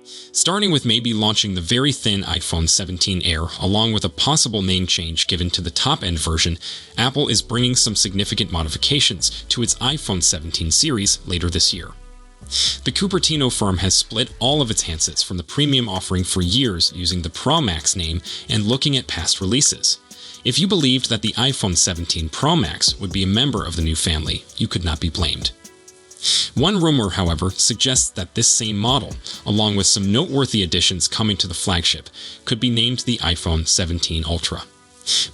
Starting with maybe launching the very thin iPhone 17 Air, along with a possible name change given to the top-end version, Apple is bringing some significant modifications to its iPhone 17 series later this year. The Cupertino firm has split all of its handsets from the premium offering for years using the Pro Max name and looking at past releases. If you believed that the iPhone 17 Pro Max would be a member of the new family, you could not be blamed. One rumor, however, suggests that this same model, along with some noteworthy additions coming to the flagship, could be named the iPhone 17 Ultra.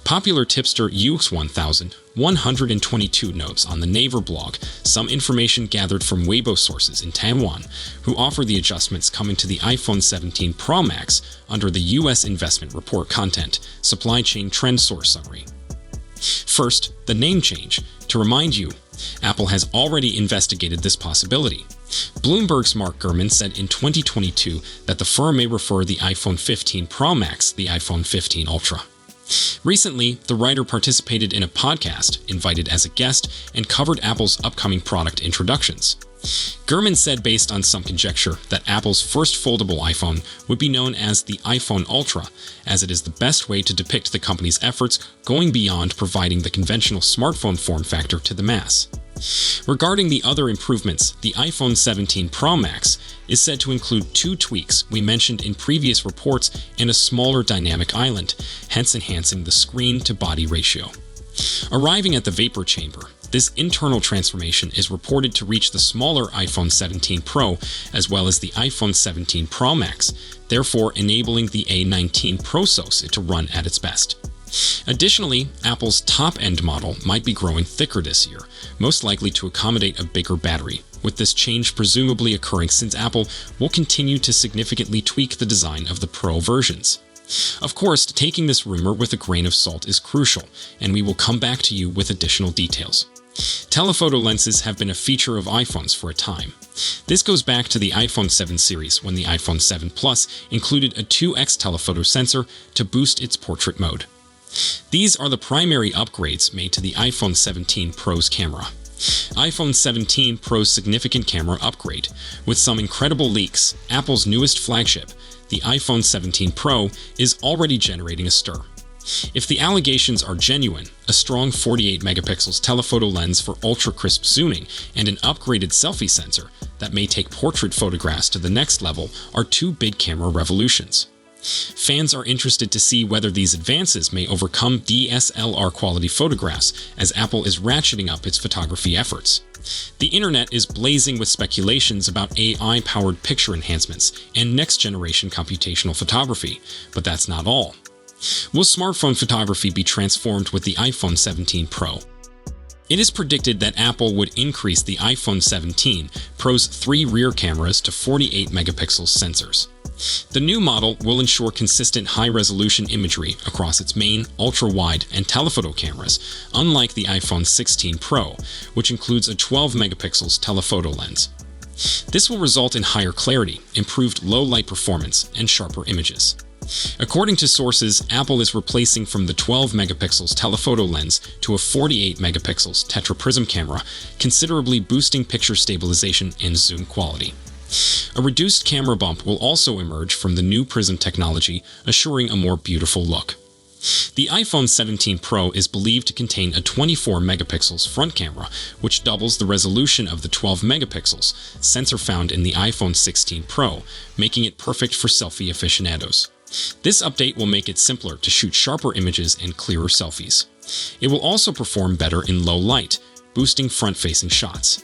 Popular tipster Ux1000 notes on the Naver blog some information gathered from Weibo sources in Taiwan, who offer the adjustments coming to the iPhone 17 Pro Max under the U.S. Investment Report Content Supply Chain Trend Source Summary. First, the name change. To remind you, Apple has already investigated this possibility. Bloomberg's Mark Gurman said in 2022 that the firm may refer the iPhone 15 Pro Max the iPhone 15 Ultra. Recently, the writer participated in a podcast, invited as a guest, and covered Apple's upcoming product introductions. Gurman said, based on some conjecture, that Apple's first foldable iPhone would be known as the iPhone Ultra, as it is the best way to depict the company's efforts going beyond providing the conventional smartphone form factor to the mass. Regarding the other improvements, the iPhone 17 Pro Max is said to include 2 tweaks we mentioned in previous reports and a smaller dynamic island, hence enhancing the screen-to-body ratio. Arriving at the vapor chamber, this internal transformation is reported to reach the smaller iPhone 17 Pro as well as the iPhone 17 Pro Max, therefore enabling the A19 processor to run at its best. Additionally, Apple's top-end model might be growing thicker this year, most likely to accommodate a bigger battery, with this change presumably occurring since Apple will continue to significantly tweak the design of the Pro versions. Of course, taking this rumor with a grain of salt is crucial, and we will come back to you with additional details. Telephoto lenses have been a feature of iPhones for a time. This goes back to the iPhone 7 series when the iPhone 7 Plus included a 2x telephoto sensor to boost its portrait mode. These are the primary upgrades made to the iPhone 17 Pro's camera. iPhone 17 Pro's significant camera upgrade. With some incredible leaks, Apple's newest flagship, the iPhone 17 Pro, is already generating a stir. If the allegations are genuine, a strong 48-megapixels telephoto lens for ultra-crisp zooming and an upgraded selfie sensor that may take portrait photographs to the next level are 2 big camera revolutions. Fans are interested to see whether these advances may overcome DSLR-quality photographs as Apple is ratcheting up its photography efforts. The internet is blazing with speculations about AI-powered picture enhancements and next-generation computational photography, but that's not all. Will smartphone photography be transformed with the iPhone 17 Pro? It is predicted that Apple would increase the iPhone 17 Pro's 3 rear cameras to 48-megapixel sensors. The new model will ensure consistent high-resolution imagery across its main, ultra-wide, and telephoto cameras, unlike the iPhone 16 Pro, which includes a 12-megapixels telephoto lens. This will result in higher clarity, improved low-light performance, and sharper images. According to sources, Apple is replacing from the 12-megapixels telephoto lens to a 48-megapixels tetraprism camera, considerably boosting picture stabilization and zoom quality. A reduced camera bump will also emerge from the new prism technology, assuring a more beautiful look. The iPhone 17 Pro is believed to contain a 24-megapixels front camera, which doubles the resolution of the 12-megapixels sensor found in the iPhone 16 Pro, making it perfect for selfie aficionados. This update will make it simpler to shoot sharper images and clearer selfies. It will also perform better in low light, boosting front-facing shots.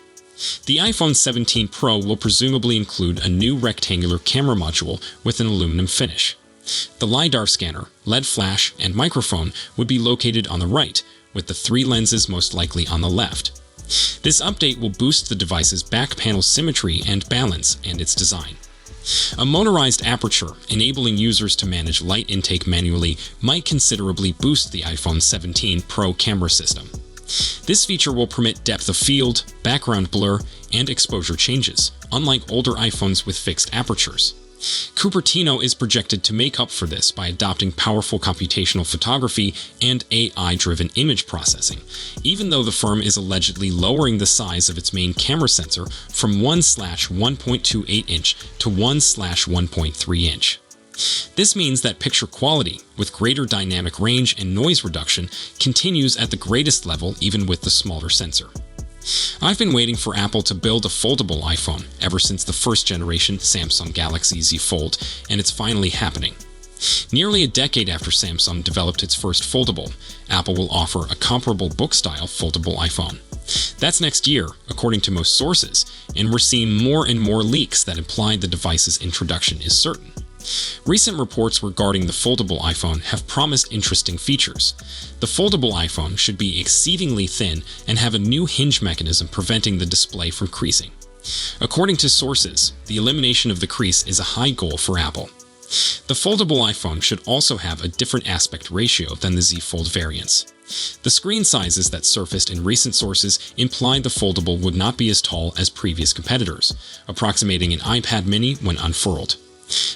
The iPhone 17 Pro will presumably include a new rectangular camera module with an aluminum finish. The LiDAR scanner, LED flash, and microphone would be located on the right, with the 3 lenses most likely on the left. This update will boost the device's back panel symmetry and balance and its design. A motorized aperture, enabling users to manage light intake manually, might considerably boost the iPhone 17 Pro camera system. This feature will permit depth of field, background blur, and exposure changes, unlike older iPhones with fixed apertures. Cupertino is projected to make up for this by adopting powerful computational photography and AI-driven image processing, even though the firm is allegedly lowering the size of its main camera sensor from 1/1.28 inch to 1/1.3 inch. This means that picture quality, with greater dynamic range and noise reduction, continues at the greatest level even with the smaller sensor. I've been waiting for Apple to build a foldable iPhone ever since the first generation Samsung Galaxy Z Fold, and it's finally happening. Nearly a decade after Samsung developed its first foldable, Apple will offer a comparable book-style foldable iPhone. That's next year, according to most sources, and we're seeing more and more leaks that imply the device's introduction is certain. Recent reports regarding the foldable iPhone have promised interesting features. The foldable iPhone should be exceedingly thin and have a new hinge mechanism preventing the display from creasing. According to sources, the elimination of the crease is a high goal for Apple. The foldable iPhone should also have a different aspect ratio than the Z Fold variants. The screen sizes that surfaced in recent sources implied the foldable would not be as tall as previous competitors, approximating an iPad mini when unfurled.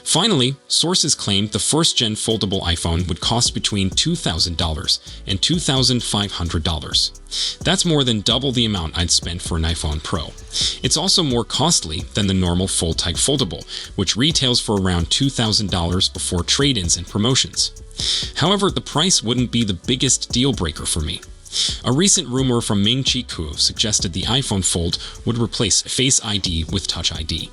Finally, sources claimed the first-gen foldable iPhone would cost between $2,000 and $2,500. That's more than double the amount I'd spend for an iPhone Pro. It's also more costly than the normal full-type foldable, which retails for around $2,000 before trade-ins and promotions. However, the price wouldn't be the biggest deal-breaker for me. A recent rumor from Ming-Chi Kuo suggested the iPhone Fold would replace Face ID with Touch ID.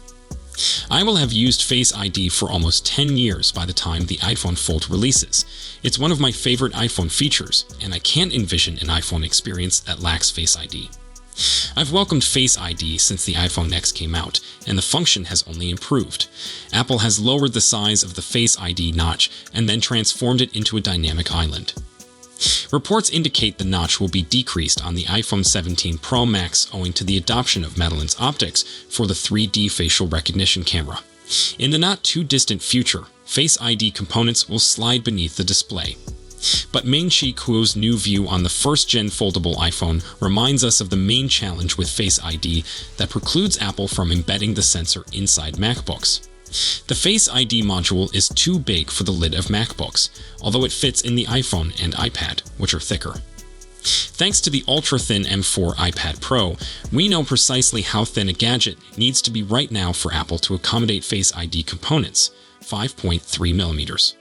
I will have used Face ID for almost 10 years by the time the iPhone Fold releases. It's one of my favorite iPhone features, and I can't envision an iPhone experience that lacks Face ID. I've welcomed Face ID since the iPhone X came out, and the function has only improved. Apple has lowered the size of the Face ID notch and then transformed it into a dynamic island. Reports indicate the notch will be decreased on the iPhone 17 Pro Max owing to the adoption of Medeline's optics for the 3D facial recognition camera. In the not-too-distant future, Face ID components will slide beneath the display. But Ming-Chi Kuo's new view on the first-gen foldable iPhone reminds us of the main challenge with Face ID that precludes Apple from embedding the sensor inside MacBooks. The Face ID module is too big for the lid of MacBooks, although it fits in the iPhone and iPad, which are thicker. Thanks to the ultra-thin M4 iPad Pro, we know precisely how thin a gadget needs to be right now for Apple to accommodate Face ID components, 5.3 millimeters.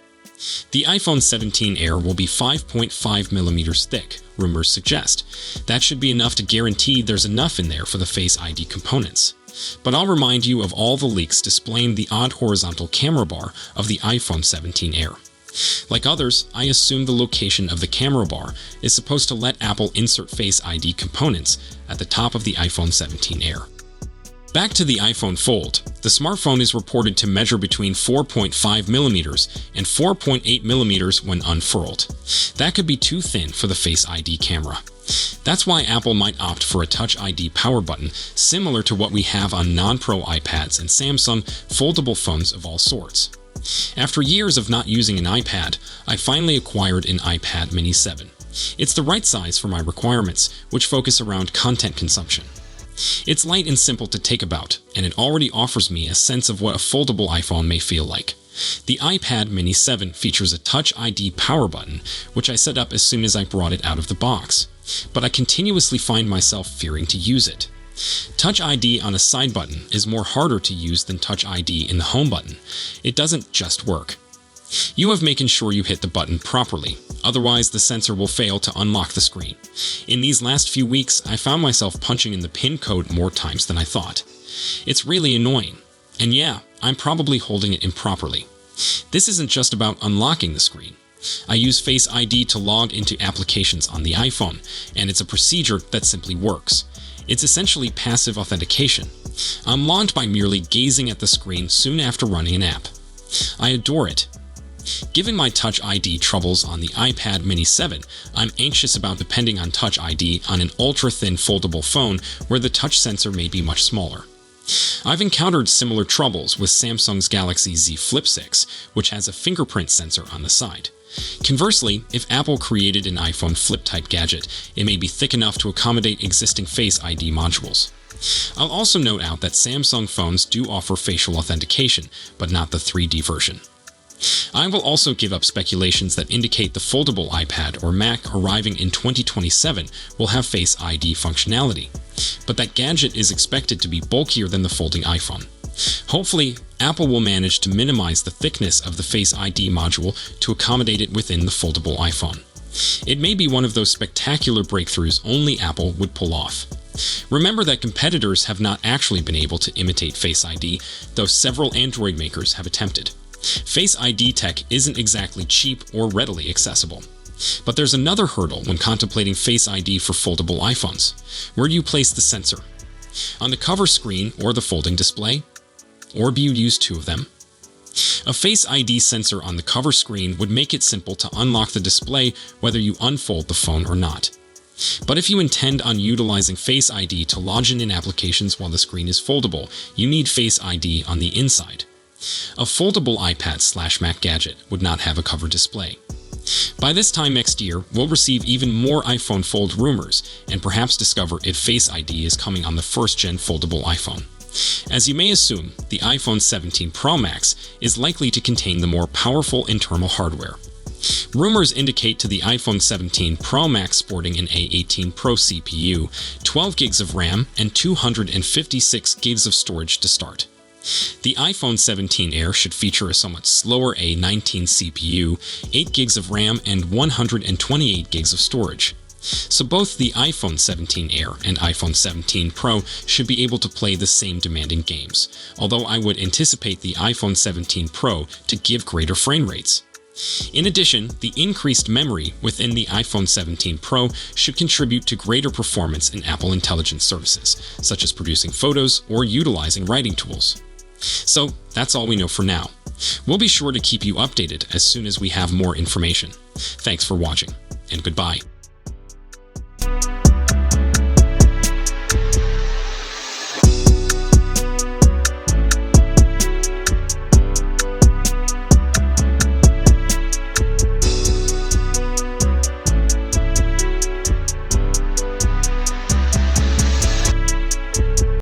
The iPhone 17 Air will be 5.5 millimeters thick, rumors suggest. That should be enough to guarantee there's enough in there for the Face ID components. But I'll remind you of all the leaks displaying the odd horizontal camera bar of the iPhone 17 Air. Like others, I assume the location of the camera bar is supposed to let Apple insert Face ID components at the top of the iPhone 17 Air. Back to the iPhone Fold, the smartphone is reported to measure between 4.5 millimeters and 4.8 millimeters when unfurled. That could be too thin for the Face ID camera. That's why Apple might opt for a Touch ID power button similar to what we have on non-Pro iPads and Samsung foldable phones of all sorts. After years of not using an iPad, I finally acquired an iPad mini 7. It's the right size for my requirements, which focus around content consumption. It's light and simple to take about, and it already offers me a sense of what a foldable iPhone may feel like. The iPad mini 7 features a Touch ID power button, which I set up as soon as I brought it out of the box. But I continuously find myself fearing to use it. Touch ID on a side button is more harder to use than Touch ID in the home button. It doesn't just work. You have making sure you hit the button properly, otherwise the sensor will fail to unlock the screen. In these last few weeks, I found myself punching in the PIN code more times than I thought. It's really annoying. And yeah, I'm probably holding it improperly. This isn't just about unlocking the screen. I use Face ID to log into applications on the iPhone, and it's a procedure that simply works. It's essentially passive authentication. I'm logged by merely gazing at the screen soon after running an app. I adore it. Given my Touch ID troubles on the iPad mini 7, I'm anxious about depending on Touch ID on an ultra-thin foldable phone where the touch sensor may be much smaller. I've encountered similar troubles with Samsung's Galaxy Z Flip 6, which has a fingerprint sensor on the side. Conversely, if Apple created an iPhone Flip-type gadget, it may be thick enough to accommodate existing Face ID modules. I'll also note out that Samsung phones do offer facial authentication, but not the 3D version. I will also give up speculations that indicate the foldable iPad or Mac arriving in 2027 will have Face ID functionality, but that gadget is expected to be bulkier than the folding iPhone. Hopefully, Apple will manage to minimize the thickness of the Face ID module to accommodate it within the foldable iPhone. It may be one of those spectacular breakthroughs only Apple would pull off. Remember that competitors have not actually been able to imitate Face ID, though several Android makers have attempted. Face ID tech isn't exactly cheap or readily accessible. But there's another hurdle when contemplating Face ID for foldable iPhones. Where do you place the sensor? On the cover screen or the folding display? Or do you use two of them? A Face ID sensor on the cover screen would make it simple to unlock the display whether you unfold the phone or not. But if you intend on utilizing Face ID to log in applications while the screen is foldable, you need Face ID on the inside. A foldable iPad/Mac gadget would not have a cover display. By this time next year, we'll receive even more iPhone Fold rumors and perhaps discover if Face ID is coming on the first-gen foldable iPhone. As you may assume, the iPhone 17 Pro Max is likely to contain the more powerful internal hardware. Rumors indicate to the iPhone 17 Pro Max sporting an A18 Pro CPU, 12 gigs of RAM, and 256 gigs of storage to start. The iPhone 17 Air should feature a somewhat slower A19 CPU, 8 gigs of RAM, and 128 gigs of storage. So both the iPhone 17 Air and iPhone 17 Pro should be able to play the same demanding games, although I would anticipate the iPhone 17 Pro to give greater frame rates. In addition, the increased memory within the iPhone 17 Pro should contribute to greater performance in Apple Intelligence services, such as producing photos or utilizing writing tools. So that's all we know for now. We'll be sure to keep you updated as soon as we have more information. Thanks for watching, and goodbye.